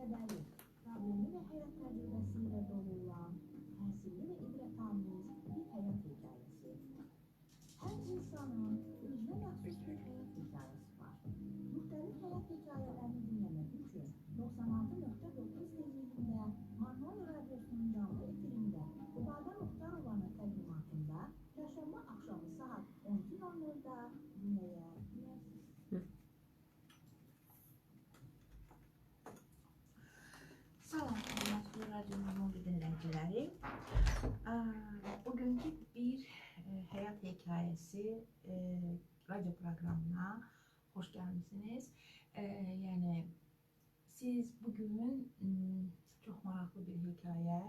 kədərli, problemli və həyat təcrübəsi ilə dolu olan, təsirli və ibrətamiz bir həyat hekayəsi. Hər insanın özünə məxsus bir həyat hekayəsi var. Müxtəlif həyat hekayələrini dinləmək üçün 96.9 tezliyində Marmara Radyosunun canlı efirində İbadə Muxtarovanın təqdimatında çərşənbə axşamı saat 12:00-da dinləyə bilərsiniz. Salam, hörmətli radionun dinləyiciləri. Bugünkü bir həyat hekayəsi radyo proqramına xoş gəlmisiniz. Yəni siz bugün çox maraqlı bir hekayə,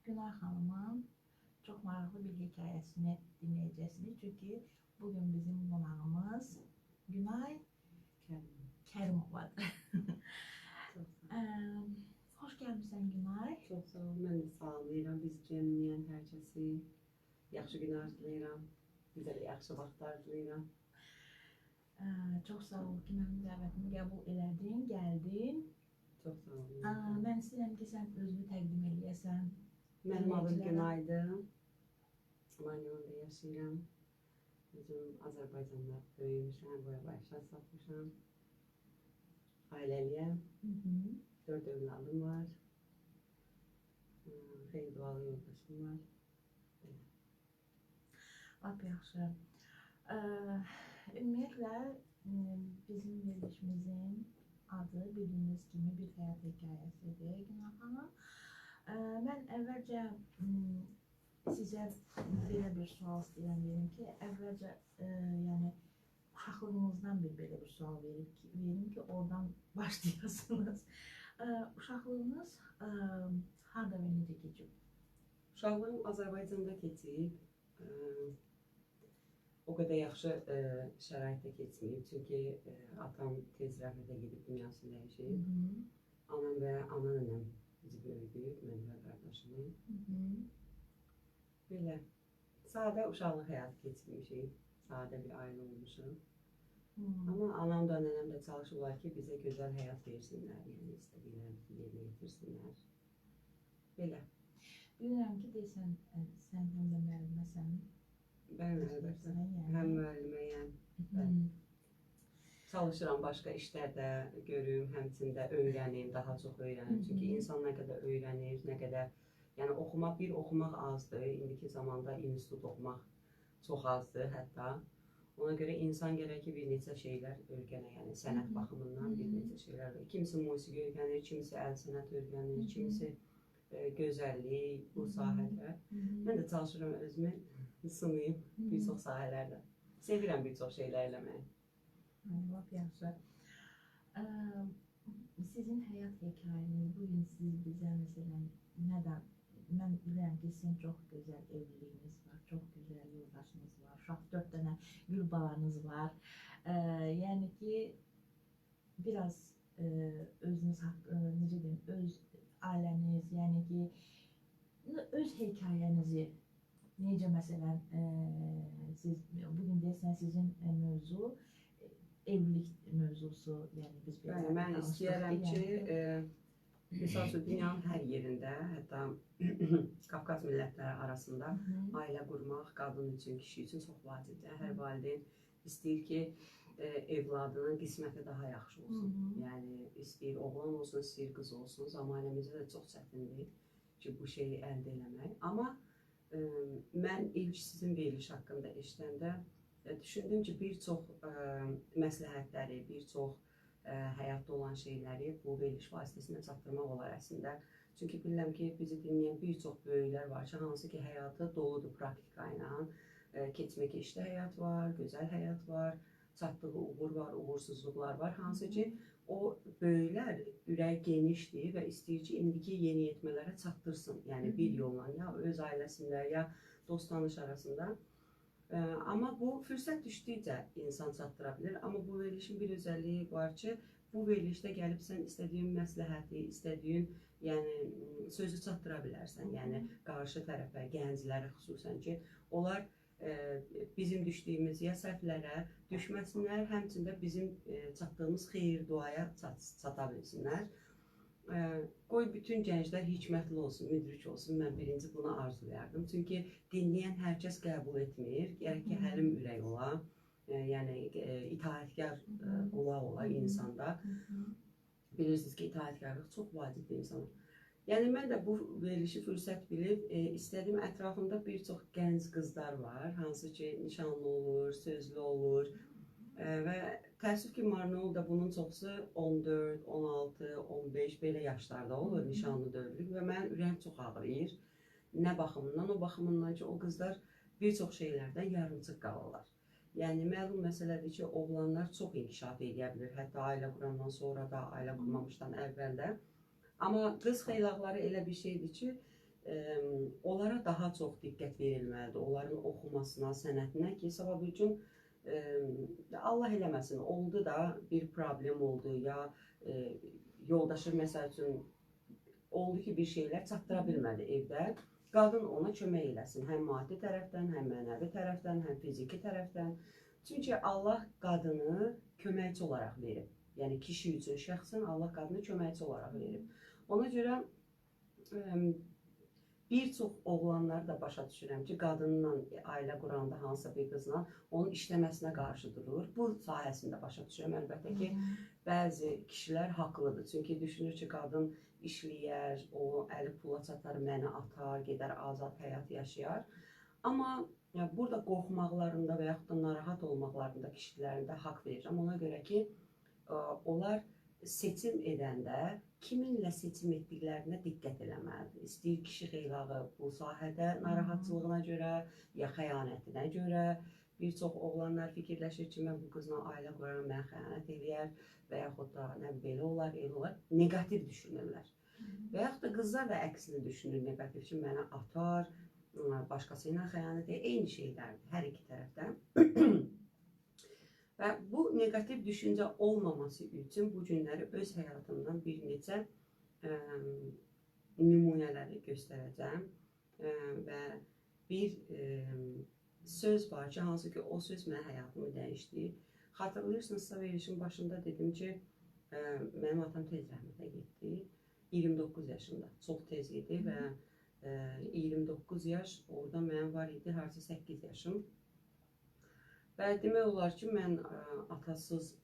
Günay xanımın çox maraqlı bir hekayəsini dinləyəcəksiniz. Çünki bugün bizim qonağımız Günay Kərimovadır. Xoş gəlmişsən Günay. Çox sağ ol, mən də sağlayıram. Biz dinləyən hər kəsi yaxşı gün arzulayıram. Bizə də yaxşı vaxt arzulayıram. Çox sağ ol ki, mənim dəvətimi qəbul elədin, gəldin. Çox sağ ol. Mən istəyirəm ki, sən özünü təqdim eləyəsən. Mənim adım Günaydır. Manyonda yaşayıram. Özüm Azərbaycanda böyümüşəm, boya başlar satmışam. Ailəliyəm. 4 övladım var. Xeyli dualı yoldaşım var. Lap yaxşı. Ümumiyyətlə, bizim verilişimizin adı bildiyiniz kimi bir həyat hekayəsidir Günay xanım. Mən əvvəlcə sizə belə bir sual istəyirəm verim ki, əvvəlcə yəni uşaqlığınızdan belə bir sual verim ki, oradan başlayasınız. Uşaqlığınız harada və necə keçib? Uşaqlığım Azərbaycanda keçib. O qədər yaxşı şəraitdə keçməyib. Çünki atam tez rəhmətə gedib dünyasını dəyişib. Anam və ana nənəm bizi böyüdüb, mən və qardaşımı. Belə, sadə uşaqlıq həyatı keçirmişik. Sadə bir ailə olmuşuq. Amma anam da, nənəm də çalışırlar ki, bizə gözəl həyat versinlər, yəni istədiklərimizi yerinə yetirsinlər. Belə. Bilirəm ki, deyirsən, sən həm də müəlliməsən. Bəli, əlbəttə. Həm müəlliməyəm. Çalışıram başqa işlərdə görüm, həmçində öyrənim, daha çox öyrənim. Çünki insan nə qədər öyrənir, nə qədər... Yəni oxumaq azdır. İndiki zamanda institut oxumaq çox azdır hətta. Ona görə insan gərək ki, bir neçə şeylər öyrənir, yəni sənət baxımından bir neçə şeylər öyrənir. Kimisi musiqi öyrənir, kimisi əl sənət öyrənir, kimisi gözəllik, bu sahədə. Mən də çalışıram özümü sınayım bir çox sahələrdə. Sevirəm bir çox şeylər eləməyi. Lap yaxşı. Sizin həyat hekayəniz, bugün siz bizə məsələn nədən? Mən bilirəm ki, sizin çox gözəl evliliyiniz var, çox gözəl yoldaşınız var, uşaq 4 dənə gül balanız var. Yəni ki, biraz özünüz haqqında, necə deyim, öz ailəniz, yəni ki, öz hekayənizi, necə məsələn, siz, bugün deyəsən sizin mövzu, evlilik mövzusu, yəni biz belə danışdıq. Mən istəyərəm ki, misal üçün, dünyanın hər yerində, hətta Qafqaz millətləri arasında ailə qurmaq qadın üçün, kişi üçün çox vacibdir. Hər valideyn istəyir ki, evladının qisməti daha yaxşı olsun. Yəni, istəyir oğlan olsun, istəyir qız olsun. Zamanəmizdə də çox çətindir ki, bu şeyi əldə eləmək. Amma mən ilk sizin veriliş haqqında eşidəndə düşündüm ki, bir çox məsləhətləri, bir çox həyatda olan şeyləri bu veriliş vasitəsində çatdırmaq olar əslində. Çünki bilirəm ki, bizi dinləyən bir çox böyüklər var ki, hansı ki, həyatı doludur praktika ilə. Keçmə-keçdə həyat var, gözəl həyat var, çatdığı uğur var, uğursuzluqlar var. Hansı ki, o böyüklər ürək genişdir və istəyir ki, indiki yeniyetmələrə çatdırsın. Yəni, bir yolla, ya öz ailəsində, ya dost-tanış arasında. Amma bu fürsət düşdükcə insan çatdıra bilir. Amma bu verilişin bir özəlliyi var ki, bu verilişdə gəlib sən istədiyin məsləhəti, istədiyin sözü çatdıra bilərsən. Yəni, qarşı tərəfə, gənclərə xüsusən ki, onlar bizim düşdüyümüz ya səhvlərə düşməsinlər, həmçində bizim çatdığımız xeyir duaya çata bilsinlər. qoy bütün gənclər hikmətli olsun, müdrik olsun. Mən birinci bunu arzulayardım. Çünki dinləyən hər kəs qəbul etmir. Gərək ki, həlim ürək ola, yəni itaətkar qulaq ola insanda. Bilirsiniz ki, itaətkarlıq çox vacib bir insana. Yəni mən də bu verilişi fürsət bilib istədim, ətrafımda bir çox gənc qızlar var, hansı ki nişanlı olur, sözlü olur və təəssüf ki, Marnol da bunun çoxusu 14, 16, 15 belə yaşlarda olur, nişanlı dövrlük və mənim ürəyim çox ağrıyır. Nə baxımından? O baxımından ki, o qızlar bir çox şeylərdən yarımçıq qalırlar. Yəni məlum məsələdir ki, oğlanlar çox inkişaf edə bilir, hətta ailə qurandan sonra da, ailə qurmamışdan əvvəl də. Amma qız xeylaqları elə bir şeydir ki, onlara daha çox diqqət verilməlidir, onların oxumasına, sənətinə ki, sabah bir gün Allah eləməsin, oldu da bir problem oldu ya yoldaşı məsəl üçün oldu ki, bir şeylər çatdıra bilmədi evdə. Qadın ona kömək eləsin, həm maddi tərəfdən, həm mənəvi tərəfdən, həm fiziki tərəfdən. Çünki Allah qadını köməkçi olaraq verib. Yəni kişi üçün şəxsən Allah qadını köməkçi olaraq verib. Ona görə bir çox oğlanları da başa düşürəm ki, qadınla ailə quranda hansısa bir qızla onun işləməsinə qarşı durur. Bu sayəsində başa düşürəm. Əlbəttə ki, bəzi kişilər haqlıdır. Çünki düşünür ki, qadın işləyər, o əli pula çatar, məni atar, gedər azad həyat yaşayar. Amma burada qorxmaqlarında və yaxud da narahat olmaqlarında kişilərin də haqq verirəm. Ona görə ki, onlar seçim edəndə kiminlə seçim etdiklərinə diqqət eləməlidir. İstəyir kişi xeylağı bu sahədə narahatçılığına görə, ya xəyanətinə görə. Bir çox oğlanlar fikirləşir ki, mən bu qızla ailə quraram, mən xəyanət eləyər və yaxud da belə olar, elə olar. Negativ düşünürlər. Və yaxud da qızlar da əksini düşünür, negativ ki, mənə atar, başqası ilə xəyanət edir, eyni şeylərdir hər iki tərəfdən. Və bu negativ düşüncə olmaması üçün bu günləri öz həyatımdan bir neçə nümunələri göstərəcəm və bir söz var ki, hansı ki o söz mənim həyatımı dəyişdi. Xatırlayırsınızsa verilişin başında dedim ki, mənim atam tez rəhmətə getdi, 29 yaşında, çox tez idi və 29 yaş, orada mənim var idi, harca 8 yaşım. Və demək olar ki, mən atasız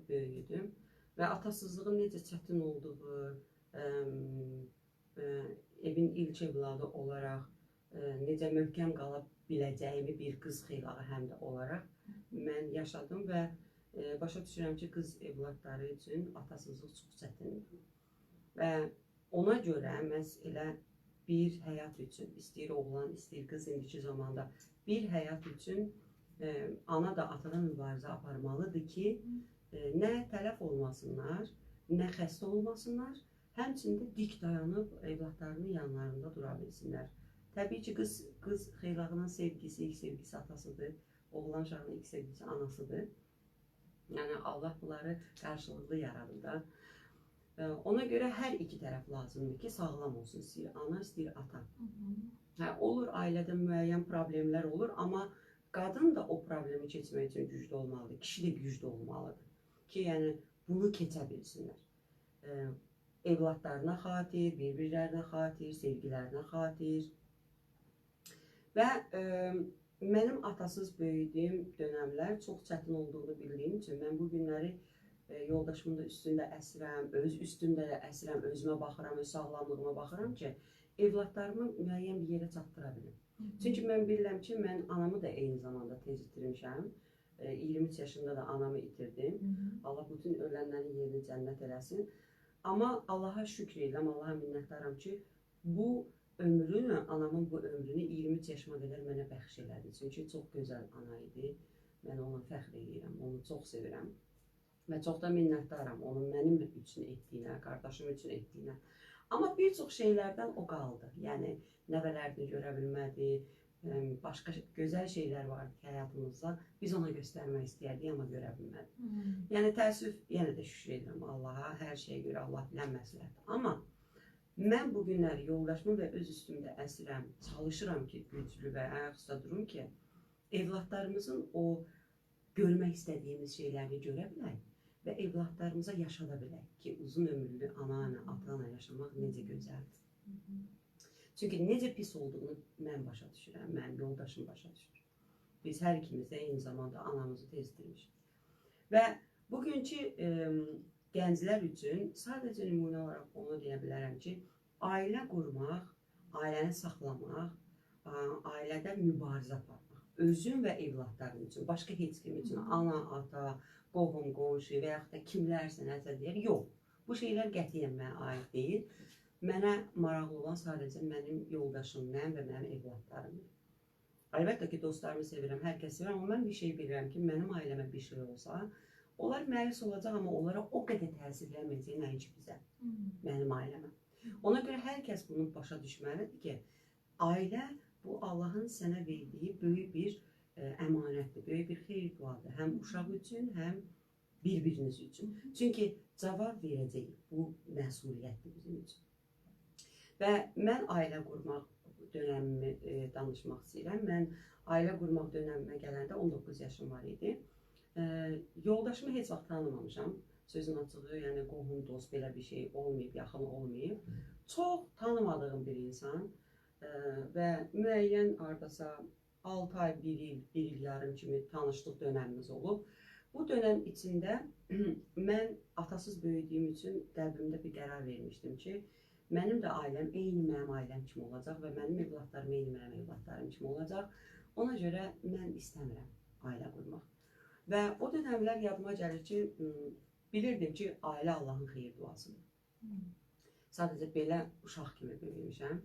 böyüdüm və atasızlığın necə çətin olduğu, evin ilk evladı olaraq necə möhkəm qala biləcəyimi bir qız xeylağı həm də olaraq mən yaşadım və başa düşürəm ki, qız evladları üçün atasızlıq çox çətindir. Və ona görə məhz elə bir həyat üçün, istəyir oğlan, istəyir qız indiki zamanda bir həyat üçün ana da atadan mübarizə aparmalıdır ki, nə tələf olmasınlar, nə xəstə olmasınlar, həmçində dik dayanıb evladlarının yanlarında dura bilsinlər. Təbii ki, qız xeylağının sevgisi, ilk sevgisi atasıdır, oğlan uşağının ilk sevgisi anasıdır. Yəni Allah bunları qarşılıqlı yaradır da. Ona görə hər iki tərəf lazımdır ki, sağlam olsun, istəyir ana, istəyir ata. Olur, ailədə müəyyən problemlər olur, amma qadın da o problemi keçmək üçün güclü olmalıdır, kişi də güclü olmalıdır ki, yəni bunu keçə bilsinlər. Evladlarına xatir, bir-birlərinə xatir, sevgilərinə xatir. Və mənim atasız böyüdüyüm dönəmlər çox çətin olduğunu bildiyim üçün mən bu günləri yoldaşımın da üstündə əsirəm, öz üstümdə də əsirəm, özümə baxıram, öz sağlamlığıma baxıram ki, evladlarımı müəyyən bir yerə çatdıra bilim. Çünki mən bilirəm ki, mən anamı da eyni zamanda tez itirmişəm. 23 yaşında da anamı itirdim. Allah bütün ölənlərin yerini cənnət eləsin. Amma Allaha şükür edirəm, Allaha minnətdaram ki, bu ömrünü, anamın bu ömrünü 23 yaşıma qədər mənə bəxş elədi. Çünki çox gözəl ana idi. Mən ona fəxr edirəm, onu çox sevirəm. Və çox da minnətdaram onun mənim üçün etdiyinə, qardaşım üçün etdiyinə. Amma bir çox şeylərdən o qaldı. Yəni, nəvələrini görə bilmədi, başqa gözəl şeylər vardı ki, həyatımızda. Biz ona göstərmək istəyərdik, amma görə bilmədi. Yəni, təəssüf, yenə də şükür edirəm Allaha, hər şeyə görə Allah bilən məsləhətdir. Amma mən bu günləri yoldaşımı və öz üstümdə əsirəm, çalışıram ki, güclü və ayaq üstə durum ki, evladlarımızın o görmək istədiyimiz şeylərini görə bilək və evladlarımıza yaşada bilək ki, uzun ömürlü ana-ana, ata-ana yaşamaq necə gözəldir. Çünki necə pis olduğunu mən başa düşürəm, mənim yoldaşım başa düşür. Biz hər ikimiz də eyni zamanda anamızı tezdirmişik. Və bugünkü gənclər üçün sadəcə nümunə olaraq onu deyə bilərəm ki, ailə qurmaq, ailəni saxlamaq, ailədə mübarizə aparmaq, özün və evladların üçün, başqa heç kim üçün, ana, ata, qohum, qonşu və yaxud da kimlərsə nəsə deyir, yox. Bu şeylər qətiyyən mənə aid deyil. Mənə maraqlı olan sadəcə mənim yoldaşım, mən və mənim evladlarımdır. Əlbəttə ki, dostlarımı sevirəm, hər kəs sevirəm, amma mən bir şey bilirəm ki, mənim ailəmə bir şey olsa, onlar məyus olacaq, amma onlara o qədər təsir eləməyəcək, nəinki bizə, mənim ailəmə. Ona görə hər kəs bunu başa düşməlidir ki, ailə bu Allahın sənə verdiyi böyük bir əmanətdir, böyük bir xeyir duadır. Həm uşaq üçün, həm bir-biriniz üçün. Çünki cavab verəcək bu məsuliyyətdir bizim üçün. Və mən ailə qurmaq dönəmimi danışmaq istəyirəm. Mən ailə qurmaq dönəmimə gələndə 19 yaşım var idi. Yoldaşımı heç vaxt tanımamışam. Sözün açığı, yəni qohum, dost belə bir şey olmayıb, yaxın olmayıb. Çox tanımadığım bir insan və müəyyən hardasa 6 ay, 1 il, 1 il yarım kimi tanışlıq dönəmimiz olub. Bu dönəm içində mən atasız böyüdüyüm üçün qəlbimdə bir qərar vermişdim ki, mənim də ailəm eyni mənim ailəm kimi olacaq və mənim evladlarım eyni mənim evladlarım kimi olacaq. Ona görə mən istəmirəm ailə qurmaq. Və o dönəmlər yadıma gəlir ki, bilirdim ki, ailə Allahın xeyir duasıdır. Sadəcə belə uşaq kimi böyümüşəm.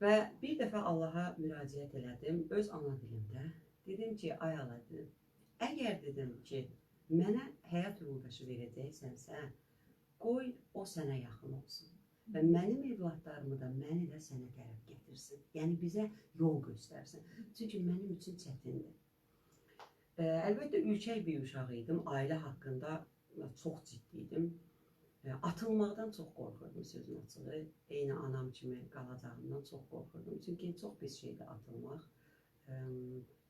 Və bir dəfə Allaha müraciət elədim, öz ana dilimdə. Dedim ki, ay Allah dedim, əgər dedim ki, mənə həyat yoldaşı verəcəksənsə, qoy o sənə yaxın olsun. Və mənim evladlarımı da, məni də sənə tərəf gətirsin. Yəni bizə yol göstərsin. Çünki mənim üçün çətindir. Əlbəttə, ürkək bir uşaq idim. Ailə haqqında çox ciddiydim. Atılmaqdan çox qorxurdum sözün açığı. Eyni anam kimi qalacağımdan çox qorxurdum. Çünki çox pis şeydir atılmaq.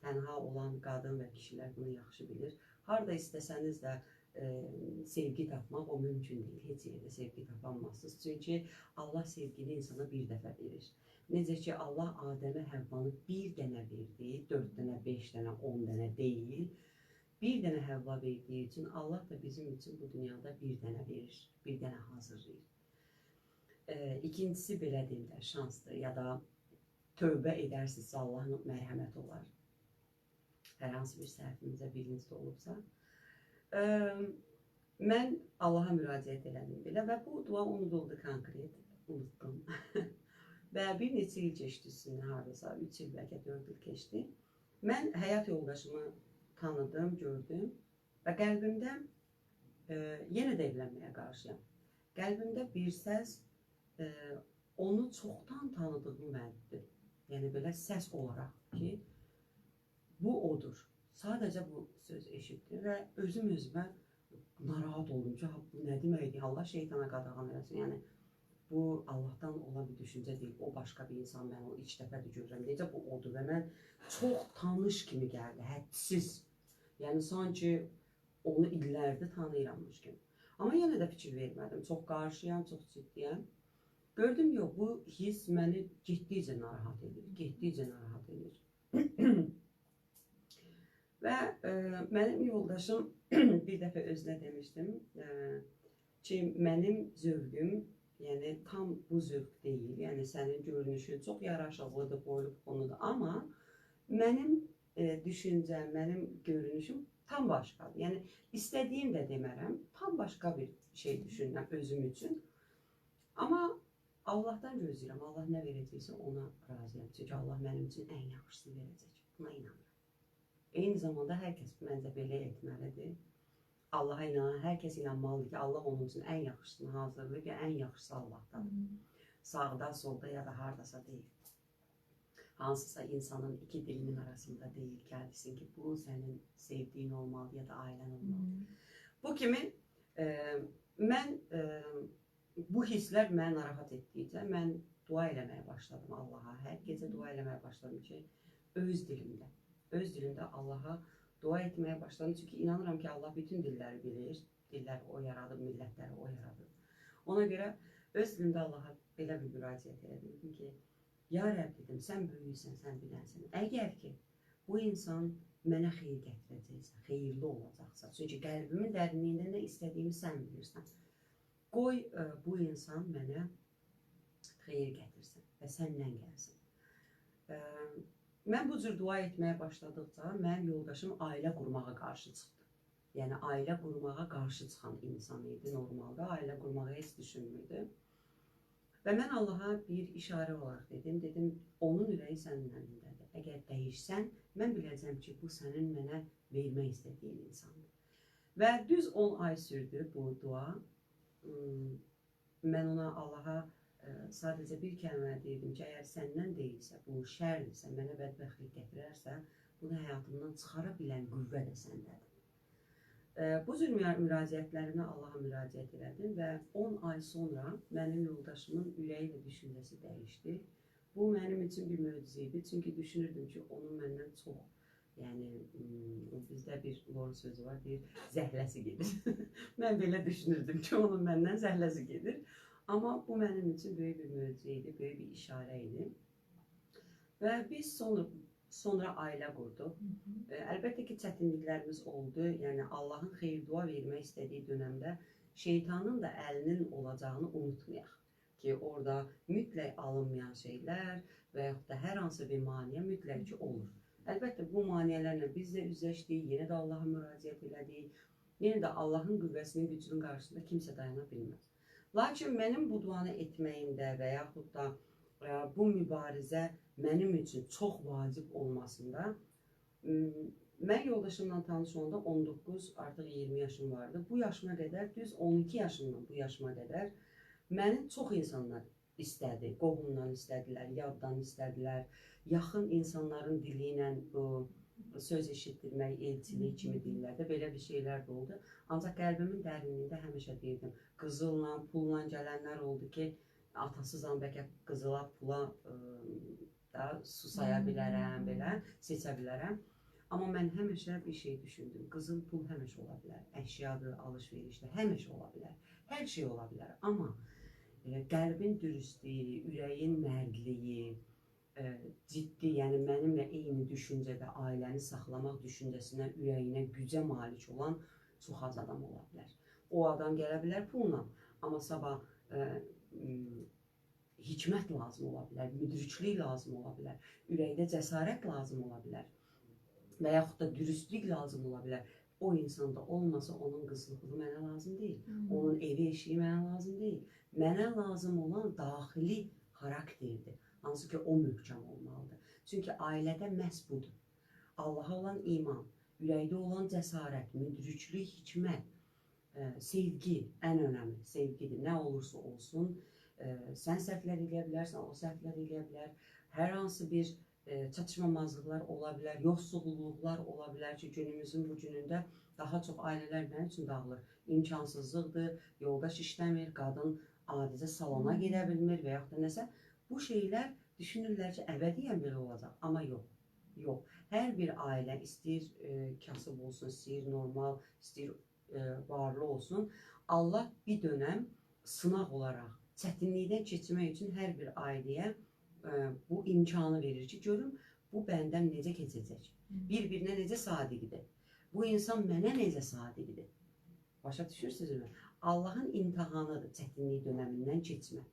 Tənha olan qadın və kişilər bunu yaxşı bilir. Harada istəsəniz də sevgi tapmaq o mümkün deyil. Heç yerdə sevgi tapamazsınız. Çünki Allah sevgini insana bir dəfə verir. Necə ki, Allah Adəmə Həvvanı bir dənə verdi, 4 dənə, 5 dənə, 10 dənə deyil. Bir dənə Həvva verdiyi üçün Allah da bizim üçün bu dünyada bir dənə verir, bir dənə hazırlayır. İkincisi belə deyim də şansdır ya da tövbə edərsinizsə Allahın mərhəməti olar. Hər hansı bir səhvinizə birinizdə olubsa. Mən Allaha müraciət elədim belə və bu dua unuduldu konkret, unutdum. Və bir neçə il keçdi üstündən hardasa, 3 il bəlkə 4 il keçdi. Mən həyat yoldaşımı tanıdım, gördüm və qəlbimdə yenə də evlənməyə qarşıyam. Qəlbimdə bir səs onu çoxdan tanıdığımı mənimdir. Yəni belə səs olaraq ki, bu odur. Sadəcə bu söz eşitdim və özüm özümə narahat oldum ki, bu nə deməkdir? Allah şeytana qadağan eləsin. Yəni bu Allahdan olan bir düşüncə deyil. O başqa bir insan, mən onu ilk dəfədir görürəm. Necə bu odur və mən çox tanış kimi gəldi, hədsiz. Yəni sanki onu illərdir tanıyırammış kimi. Amma yenə də fikir vermədim. Çox qarşıyam, çox ciddiyəm. Gördüm, yox, bu his məni getdikcə narahat edir, getdikcə narahat edir. Və mənim yoldaşım bir dəfə özünə demişdim ki, mənim zövqüm, yəni tam bu zövq deyil, yəni sənin görünüşün çox yaraşıqlıdır, boylu konudur, amma mənim düşüncəm, mənim görünüşüm tam başqadır. Yəni istədiyim də demərəm, tam başqa bir şey düşünürəm özüm üçün. Amma Allahdan gözləyirəm, Allah nə verəcəksə ona razıyam. Çünki Allah mənim üçün ən yaxşısını verəcək, buna inanıram. Eyni zamanda hər kəs məncə belə etməlidir. Allaha inanan hər kəs inanmalıdır ki, Allah onun üçün ən yaxşısını hazırlayır ki, ən yaxşısı Allahdadır. Sağda, solda ya da hardasa deyil. Hansısa insanın iki dilinin arasında deyil, gəlsin ki, bu sənin sevdiyin olmalı ya da ailən olmalı. Bu kimi mən bu hisslər mənə narahat etdikcə mən dua eləməyə başladım Allaha. Hər gecə dua eləməyə başladım ki, öz dilimdə Allaha dua etməyə başladım. Çünki inanıram ki, Allah bütün dilləri bilir. dilləri o yaradıb, millətləri o yaradıb. Ona görə öz dilimdə Allaha belə bir müraciət edirdim ki, ya Rəbb dedim, sən böyüksən, sən bilənsən. Əgər ki, bu insan mənə xeyir gətirəcəksə, xeyirli olacaqsa, çünki qəlbimin dərinliyində nə istədiyimi sən bilirsən. Qoy bu insan mənə xeyir gətirsin və səndən gəlsin. Mən bu cür dua etməyə başladıqca mənim yoldaşım ailə qurmağa qarşı çıxdı. Yəni ailə qurmağa qarşı çıxan insan idi normalda, ailə qurmağı heç düşünmürdü. Və mən Allaha bir işarə olaraq dedim, onun ürəyi sənin əlindədir. Əgər dəyişsən, mən biləcəm ki, bu sənin mənə vermək istədiyin insandır. Və düz 10 ay sürdü bu dua. Mən ona Allaha sadəcə bir kəlmə deyirdim ki, əgər səndən deyilsə, bu şərdirsə, mənə bədbəxtlik gətirərsə, bunu həyatımdan çıxara bilən qüvvə də səndədir. Bu cür müraciətlərimə Allaha müraciət elədim və 10 ay sonra mənim yoldaşımın ürəyi və düşüncəsi dəyişdi. Bu mənim üçün bir möcüzə idi, çünki düşünürdüm ki, onun məndən çox, yəni bizdə bir lor sözü var, deyir, zəhləsi gedir. Mən belə düşünürdüm ki, onun məndən zəhləsi gedir. Amma bu mənim üçün böyük bir möcüzə idi, böyük bir işarə idi. Və biz sonra ailə qurduq. Əlbəttə ki, çətinliklərimiz oldu. Yəni, Allahın xeyir-dua vermək istədiyi dönəmdə şeytanın da əlinin olacağını unutmayaq. Ki, orada mütləq alınmayan şeylər və yaxud da hər hansı bir maneə mütləq ki, olur. Əlbəttə, bu maneələrlə biz də üzləşdik, yenə də Allaha müraciət elədik. Yenə də Allahın qüvvəsinin, gücünün qarşısında kimsə dayana bilməz. Lakin mənim bu duanı etməyimdə və yaxud da bu mübarizə mənim üçün çox vacib olmasında, mən yoldaşımla tanış olanda 19, artıq 20 yaşım vardı. Bu yaşıma qədər, düz 12 yaşımdan bu yaşıma qədər məni çox insanlar istədi. Qohumdan istədilər, yaddan istədilər, yaxın insanların dili ilə söz eşitdirmək, elçilik kimi dillərdə belə bir şeylər də oldu. Ancaq qəlbimin dərinliyində həmişə deyirdim, qızılla, pulla gələnlər oldu ki, atasızam, bəlkə qızıla, pula da su saya bilərəm, belə seçə bilərəm. Amma mən həmişə bir şey düşündüm, qızıl pul həmişə ola bilər, əşyadır, alış-verişdir, həmişə ola bilər, hər şey ola bilər. Amma qəlbin dürüstlüyü, ürəyin mərdliyi, ciddi, yəni mənimlə eyni düşüncədə ailəni saxlamaq düşüncəsinə, ürəyinə, gücə malik olan çox az adam ola bilər. O adam gələ bilər pulla, amma sabah hikmət lazım ola bilər, müdriklik lazım ola bilər, ürəkdə cəsarət lazım ola bilər və yaxud da dürüstlük lazım ola bilər. O insanda olmasa onun qızlığı mənə lazım deyil, onun evi eşiyi mənə lazım deyil. Mənə lazım olan daxili xarakterdir. Hansı ki, o möhkəm olmalıdır. Çünki ailədə məhz budur. Allaha olan iman, ürəkdə olan cəsarət, müdriklik, hikmət, sevgi, ən önəmli sevgidir. Nə olursa olsun, sən səhvlər eləyə bilərsən, o səhvlər eləyə bilər. Hər hansı bir çatışmamazlıqlar ola bilər, yoxsulluqlar ola bilər ki, günümüzün bu günündə daha çox ailələr mənim üçün dağılır. İmkansızlıqdır, yoldaş işləmir, qadın adicə salona gedə bilmir və yaxud da nəsə. Bu şeylər düşünürlər ki, əbədiyyən belə olacaq, amma yox, yox. Hər bir ailə istəyir kasıb olsun, istəyir normal, istəyir varlı olsun. Allah bir dönəm sınaq olaraq çətinlikdən keçmək üçün hər bir ailəyə bu imkanı verir ki, görüm bu bəndən necə keçəcək, bir-birinə necə sadiqdir, bu insan mənə necə sadiqdir. Başa düşürsünüzmü? Allahın imtihanıdır çətinlik dönəmindən keçmək.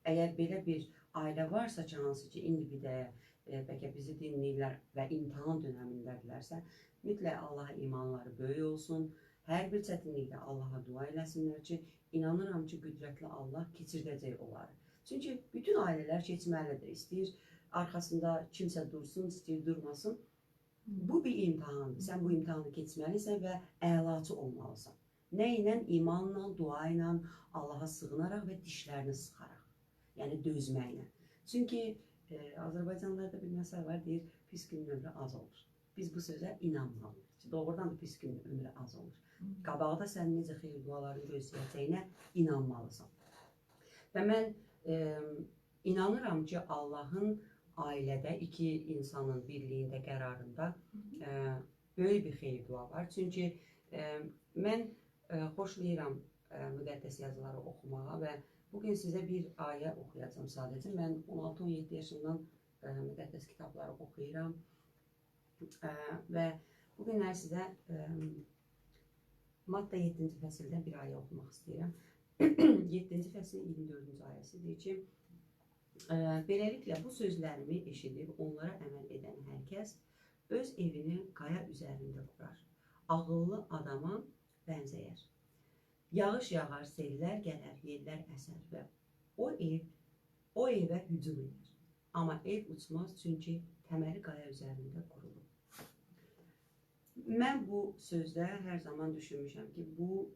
Əgər belə bir ailə varsa ki, hansı ki, indi bir də bəlkə bizi dinləyirlər və imtihan dönəmindədirlərsə, mütləq Allaha imanları böyük olsun. Hər bir çətinlikdə Allaha dua eləsinlər ki, inanıram ki, qüdrətli Allah keçirdəcək onları. Çünki bütün ailələr keçməlidir. İstəyir arxasında kimsə dursun, istəyir durmasın. Bu bir imtihandır. Sən bu imtihanı keçməlisən və əlaçı olmalısan. Nə ilə? İmanla, dua ilə, Allaha sığınaraq və dişlərini sıxaraq. Yəni dözməklə. Çünki Azərbaycanlarda bir məsəl var, deyir, pis günün ömrü az olur. Biz bu sözə inanmalıyıq. Doğrudan da pis günün ömrü az olur. Qabaqda sən necə xeyir duaların gözləyəcəyinə inanmalısan. Və mən inanıram ki, Allahın ailədə iki insanın birliyində, qərarında böyük bir xeyir dua var. Çünki mən xoşlayıram müqəddəs yazıları oxumağa və bugün sizə bir ayə oxuyacağım sadəcə. Mən 16-17 yaşından müqəddəs kitabları oxuyuram və bugünlər sizə Matta 7-ci fəsildən bir ayə oxumaq istəyirəm. 7-ci fəsilin 24-cü ayəsi deyir ki, beləliklə bu sözlərimi eşidib onlara əməl edən hər kəs öz evini qaya üzərində qurar. Ağıllı adama bənzəyər. Yağış yağar, sellər gələr, yellər əsər və o evə hücum edir. Amma ev uçmaz, çünki təməli qaya üzərində qurulur. Mən bu sözdə hər zaman düşünmüşəm ki, bu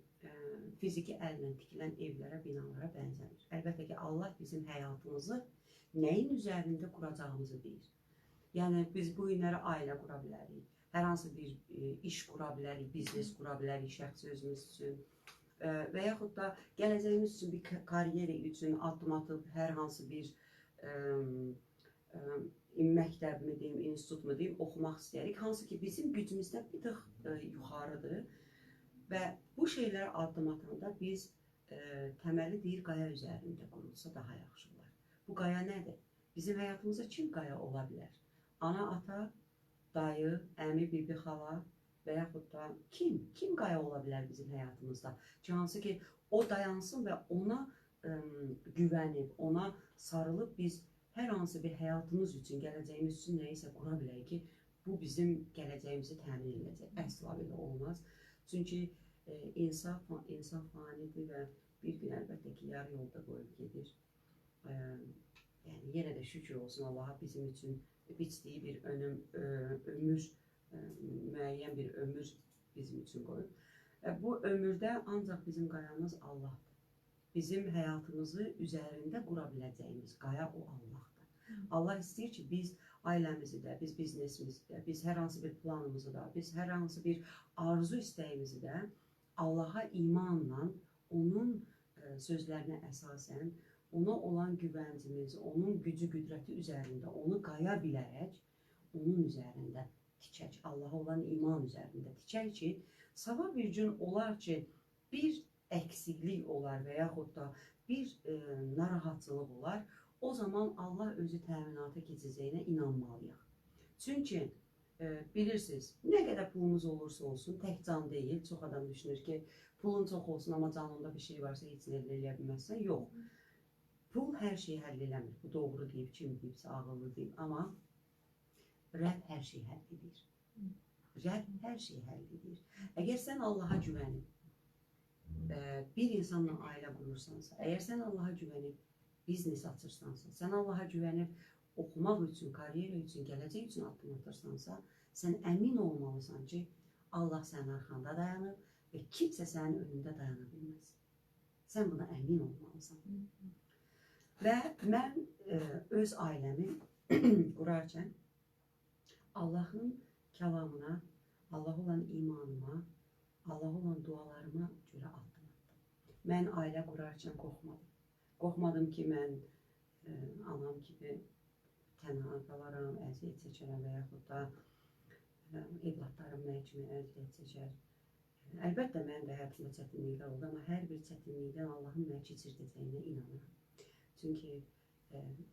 fiziki əllə tikilən evlərə, binalara bənzəmir. Əlbəttə ki, Allah bizim həyatımızı nəyin üzərində quracağımızı deyir. Yəni, biz bu günləri ailə qura bilərik, hər hansı bir iş qura bilərik, biznes qura bilərik şəxsi özümüz üçün və yaxud da gələcəyimiz üçün bir karyeri üçün addım atıb hər hansı bir məktəb mi deyim, institut mu deyim, oxumaq istəyirik. Hansı ki, bizim gücümüzdən bir tıx yuxarıdır və bu şeylərə addım atanda biz təməli deyir, qaya üzərində qurulsa daha yaxşı olar. Bu qaya nədir? Bizim həyatımızda kim qaya ola bilər? Ana, ata, dayı, əmi, bibi, xala və yaxud da kim qaya ola bilər bizim həyatımızda? Hansı ki, o dayansın və ona güvənib, ona sarılıb biz hər hansı bir həyatımız üçün, gələcəyimiz üçün nəyisə qura bilək ki, bu bizim gələcəyimizi təmin edəcək. Əsla belə olmaz. Çünki insan fanidir və bir gün əlbəttə ki, yarı yolda qoyub gedir. Yəni, yenə də şükür olsun Allaha bizim üçün biçdiyi bir ömür, müəyyən bir ömür bizim üçün qoyub. Bu ömürdə ancaq bizim qayamız Allahdır. Bizim həyatımızı üzərində qura biləcəyimiz qaya o Allahdır. Allah istəyir ki, biz ailəmizi də, biz biznesimizi də, biz hər hansı bir planımızı da, biz hər hansı bir arzu istəyimizi də Allaha imanla, onun sözlərinə əsasən, ona olan güvəncimiz, onun gücü, qüdrəti üzərində, onu qaya bilərək, onun üzərində tikək, Allaha olan iman üzərində tikək ki, sabah bir gün olar ki, bir əksiklik olar və yaxud da bir narahatçılıq olar, o zaman Allah özü təminata keçəcəyinə inanmalıyıq. Çünki bilirsiniz, nə qədər pulumuz olursa olsun, tək can deyil, çox adam düşünür ki, pulun çox olsun, amma canında bir şey varsa heç nə eləyə bilməzsən. Yox, pul hər şeyi həll eləmir. Bu doğru deyib, kim deyibsə ağıllı deyib, amma Rəbb hər şeyi həll edir. Rəbb hər şeyi həll edir. Əgər sən Allaha güvənib, bir insanla ailə qurursansa, əgər sən Allaha güvənib biznes açırsansa, sən Allaha güvənib oxumaq üçün, karyera üçün, gələcək üçün addım atırsansa, sən əmin olmalısan ki, Allah sənin arxanda dayanır və kimsə sənin önündə dayana bilməz. Sən buna əmin olmalısan. Və mən öz ailəmi qurarkən Allahın kəlamına, Allah olan imanıma, Allah olan dualarıma görə addım atdım. Mən ailə qurarkən qorxmadım. Qorxmadım ki, mən anam kimi tənha qalaram, əziyyət çəkərəm və yaxud da evladlarım mən kimi əziyyət çəkər. Əlbəttə, mən də həyatımda çətinliklər oldu, amma hər bir çətinlikdən Allahın mənə keçirdəcəyinə inanıram. Çünki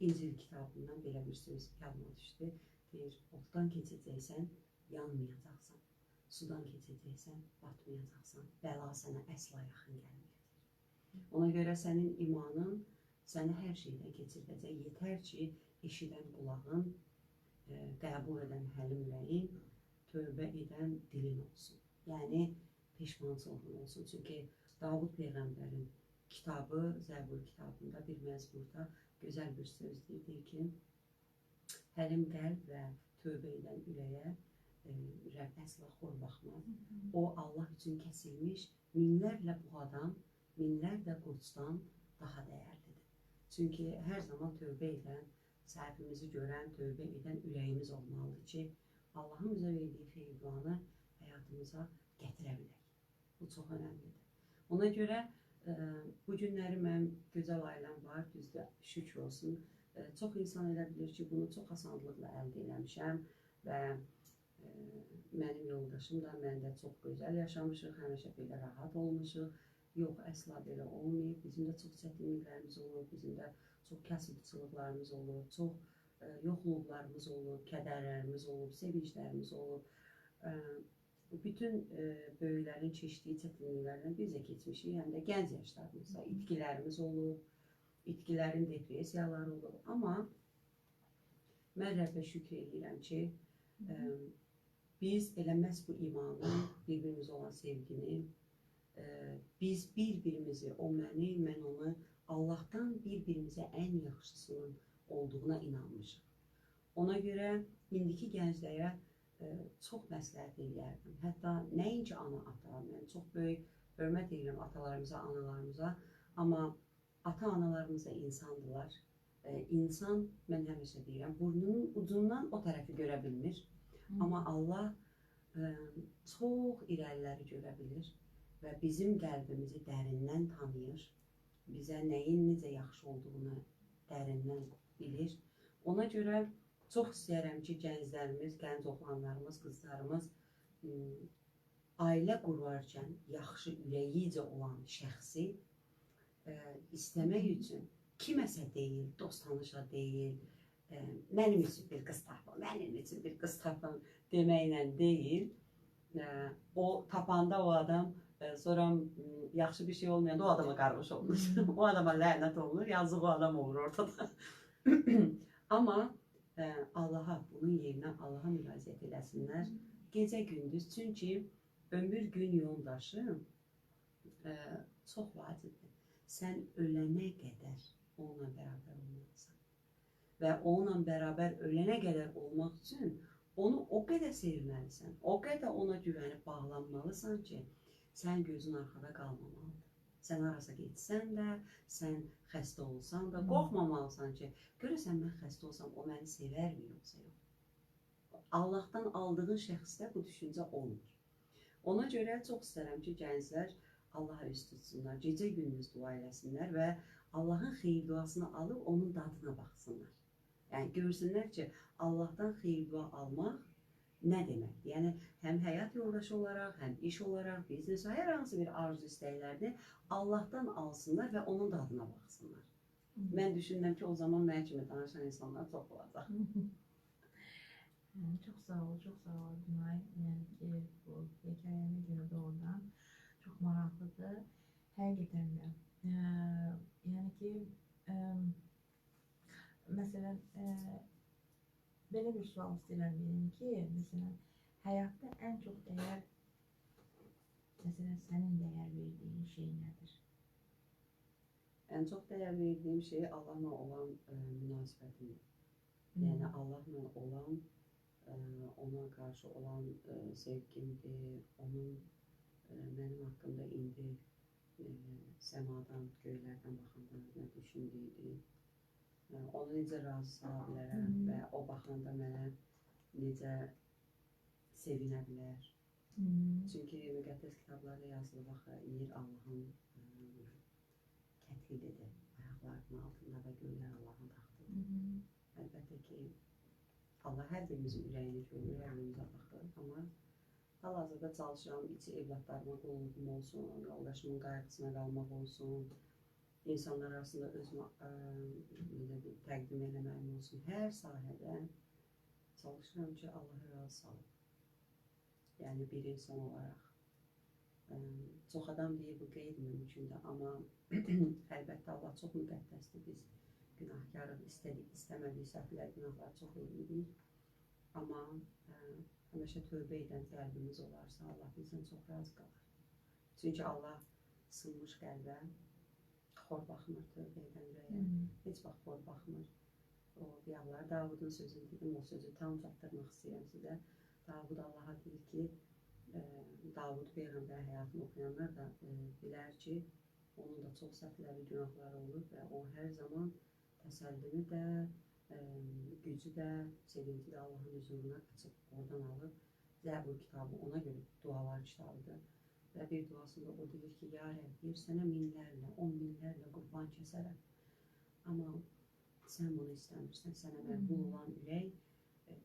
İncil kitabından belə bir söz yadıma düşdü. Deyir, otdan keçəcəksən, yanmayacaqsan. Sudan keçəcəksən, batmayacaqsan. Bəla sənə əsla yaxın gəlməyəcək. Ona görə sənin imanın səni hər şeydən keçirdəcək. Yetər ki, eşidən qulağın, qəbul edən həlim ürəyin, tövbə edən dilin olsun. Yəni, peşmançılığın olsun. Çünki Davud Peyğəmbərin kitabı, Zəbur kitabında bir məzmurda gözəl bir söz deyir ki, həlim qəlb və tövbə edən ürəyə Rəbb əsla xor baxmaz. O, Allah üçün kəsilmiş minlərlə buğadan, minlərlə qurçdan daha dəyərlidir. Çünki hər zaman tövbə edən, səhvimizi görən, tövbə edən ürəyimiz olmalıdır ki, Allahın bizə verdiyi xeyir-duanı həyatımıza gətirə bilək. Bu çox önəmlidir. Ona görə bu günləri mənim gözəl ailəm var, düzdür, şükür olsun. Çox insan elə bilir ki, bunu çox asanlıqla əldə eləmişəm və Mənim yoldaşım da, mən də çox gözəl yaşamışıq, həmişə belə rahat olmuşuq. Yox, əsla belə olmayıb. Bizim də çox çətinliklərimiz olub, bizim də çox kasıbçılıqlarımız olub, çox yoxluqlarımız olub, kədərlərimiz olub, sevinclərimiz olub. Bütün böyüklərin keçdiyi çətinliklərlə biz də keçmişik, həm də gənc yaşlarımızda itkilərimiz olub, itkilərin depressiyaları olub. Amma mən Rəbbə şükür edirəm ki, biz elə məhz bu imanı, bir-birimizə olan sevgini, biz bir-birimizi, o məni, mən onu Allahdan bir-birimizə ən yaxşısının olduğuna inanmışıq. Ona görə indiki gənclərə çox məsləhət edərdim. Hətta nəinki ana, ata, mən çox böyük hörmət edirəm atalarımıza, analarımıza, amma ata-analarımız da insandırlar. İnsan, mən həmişə deyirəm, burnunun ucundan o tərəfi görə bilmir. Amma Allah çox irəliləri görə bilir və bizim qəlbimizi dərindən tanıyır. Bizə nəyin necə yaxşı olduğunu dərindən bilir. Ona görə çox istəyərəm ki, gənclərimiz, gənc oğlanlarımız, qızlarımız ailə qurarkən yaxşı, ürəyicə olan şəxsi istəmək üçün kiməsə deyil, dost tanışa deyil, mənim üçün bir qız tapın, mənim üçün bir qız tapın deməklə deyil. O tapanda o adam sonra yaxşı bir şey olmayanda o adama qarmış olur. O adama lənət olur, yazıq o adam olur ortada. Amma Allaha, bunun yerinə Allaha müraciət edəsinlər gecə gündüz. Çünki ömür gün yoldaşı çox vacibdir. Sən ölənə qədər onunla bərabər olmalısan. Və onunla bərabər ölənə qədər olmaq üçün onu o qədər sevməlisən, o qədər ona güvənib bağlanmalısan ki, sən gözün arxada qalmamalıdır. Sən arasa getsən də, sən xəstə olsan da, qorxmamalısan ki, görəsən mən xəstə olsam, o məni sevərmi yoxsa yox. Allahdan aldığın şəxsdə bu düşüncə olmur. Ona görə çox istərəm ki, gənclər Allaha üst tutsunlar, gecə gündüz dua eləsinlər və Allahın xeyir duasını alıb onun dadına baxsınlar. Yəni görsünlər ki, Allahdan xeyir dua almaq nə deməkdir? Yəni həm həyat yoldaşı olaraq, həm iş olaraq, biznes, hər hansı bir arzu istəklərini Allahdan alsınlar və onun dadına baxsınlar. Mən düşünürəm ki, o zaman mən kimi danışan insanlar çox olacaq. Çok sağ ol Günay. Yəni ki, bu hekayəni gördü oradan. Çok maraqlıdır. Həqiqətən də. Yəni ki, məsələn, belə bir sual istəyirəm benim ki, məsələn, həyatda ən çox dəyər, məsələn, sənin dəyər verdiyin şey nədir? Ən çox dəyər verdiyim şey Allahla olan münasibətimdir. Yəni Allahla olan, ona qarşı olan sevgimdir, onun mənim haqqımda indi səmadan, göylərdən baxanda nə düşündüyüdür. Onu necə razı sala bilərəm və o baxanda mənə necə sevinə bilər. Çünki müqəddəs kitablarda yazılı baxı, yer Allahın kətlidir, ayaqlarının altında və göylər Allahın taxtıdır. Əlbəttə ki, Allah hər birimizin ürəyini görür, hər birimizə baxır, amma hal-hazırda çalışıram, içi evlatlarıma qulluğum olsun, yoldaşımın qayğısına qalmaq olsun, insanlar arasında özümü təqdim eləməyim olsun. Hər sahədə çalışıram ki, Allah'a razı salım. Yəni bir insan olaraq. Çox adam deyir, bu qeyri-mümkündür, amma əlbəttə Allah çox müqəddəsdir. Biz günahkarıq, istəmədik səhvlər, günahlar çox edirik. Amma həmişə tövbə edən qəlbimiz olarsa, Allah bizdən çox razı qalır. Çünki Allah sınmış qəlbə xor baxmır, tövbə edən ürəyə. Heç vaxt xor baxmır. O deyərlər, Davudun sözünü dedim, o sözü tam çatdırmaq istəyirəm sizə. Davud Allaha deyir ki, Davud Peyğəmbər həyatını oxuyanlar da bilər ki, onun da çox səhvləri, günahları olur və o hər zaman təsəllini də, gücü də, sevinci də Allahın huzuruna açıb, oradan alıb. Zəbur kitabı ona görə dualar kitabıdır. Və bir duasında o deyir ki, ya Rəbb, sənə minlərlə, 10 minlərlə qurban kəsərəm. Amma sən bunu istəmirsən, sənə məqbul olan ürək,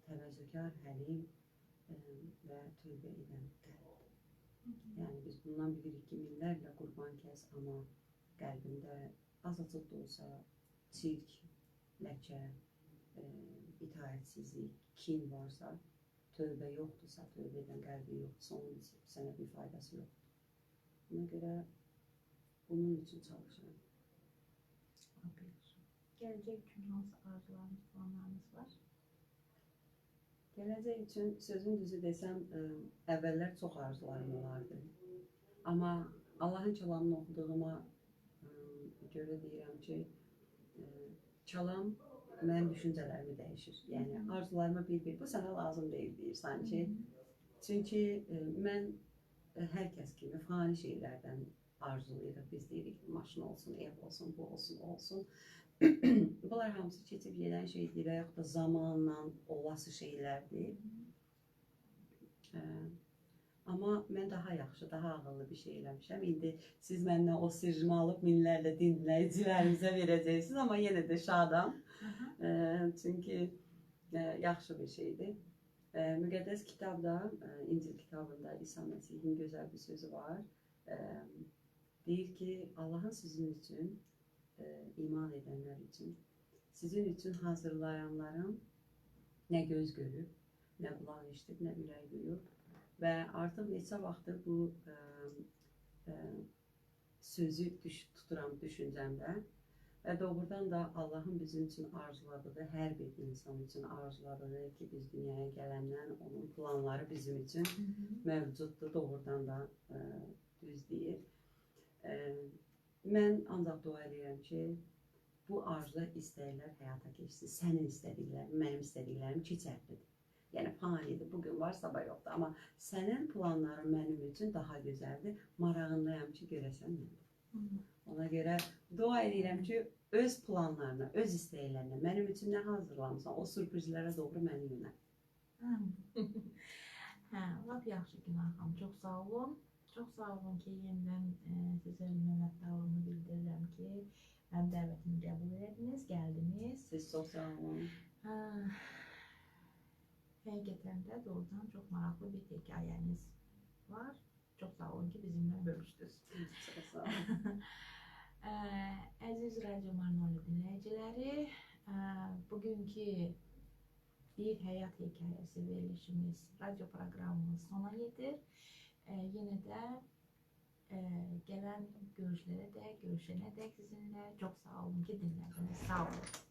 təvəzzükar, həlim, və tövbə edən qəlb. Yəni biz bundan bilirik ki, minlərlə qurban kəs, amma qəlbində azacıq da olsa çirk, ləkə, itaətsizlik, kin varsa, tövbə yoxdursa, tövbə edən qəlbi yoxdursa, onun sənə bir faydası yoxdur. Buna görə bunun üçün çalışıram. Gələcək üçün hansı arzularınız, planlarınız var? Gələcək üçün sözün düzü desəm, əvvəllər çox arzularım olardı. Amma Allahın kəlamını oxuduğuma görə deyirəm ki, kəlam mənim düşüncələrimi dəyişir. Yəni arzularıma bir-bir, bu sənə lazım deyil deyir sanki. Çünki mən hər kəs kimi fani şeylərdən arzulayırıq. Biz deyirik, maşın olsun, ev olsun, bu olsun, o olsun. Bunlar hamısı keçib gedən şeydir və yaxud da zamanla olası şeylərdir. Amma mən daha yaxşı, daha ağıllı bir şey eləmişəm. İndi siz məndən o sirrimi alıb minlərlə dinləyicilərimizə verəcəksiniz, amma yenə də şadam. Çünki yaxşı bir şeydir. Müqəddəs kitabda, İncil kitabında İsa Məsihin gözəl bir sözü var. Deyir ki, Allahın sizin üçün, iman edənlər üçün, sizin üçün hazırlayanların nə göz görüb, nə qulaq eşidib, nə ürək duyub və artıq neçə vaxtdır bu sözü tuturam düşüncəmdə və doğrudan da Allahın bizim üçün arzuladığı, hər bir insan üçün arzuladığı ki, biz dünyaya gələndən onun planları bizim üçün mövcuddur, doğrudan da düz deyir. Mən ancaq dua edirəm ki, bu arzu istəklər həyata keçsin. Sənin istədiklərin, mənim istədiklərim keçərlidir. Yəni fanidir, bugün var, sabah yoxdur. Amma sənin planların mənim üçün daha gözəldir. Marağındayam ki, görəsən nədir. Ona görə dua edirəm ki, öz planlarına, öz istəklərinə, mənim üçün nə hazırlamısan, o sürprizlərə doğru məni yönəl. Lap yaxşı Günay xanım, çox sağ olun. Çox sağ olun ki, yenidən sizə minnətdarlığımı bildirirəm ki, mənim dəvətimi qəbul ediniz, gəldiniz. Siz çox sağ olun. Həqiqətən də doğrudan çox maraqlı bir hekayəniz var. Çox sağ olun ki, bizimlə bölüşdünüz. Çox sağ olun. Əziz Radio Marnoli dinləyiciləri, bugünkü bir həyat hekayəsi verilişimiz, radio proqramımız sona yetir. Yenə də gələn görüşlərə dək, görüşənə dək sizinlə çox sağ olun ki, dinlədiniz. Sağ olun.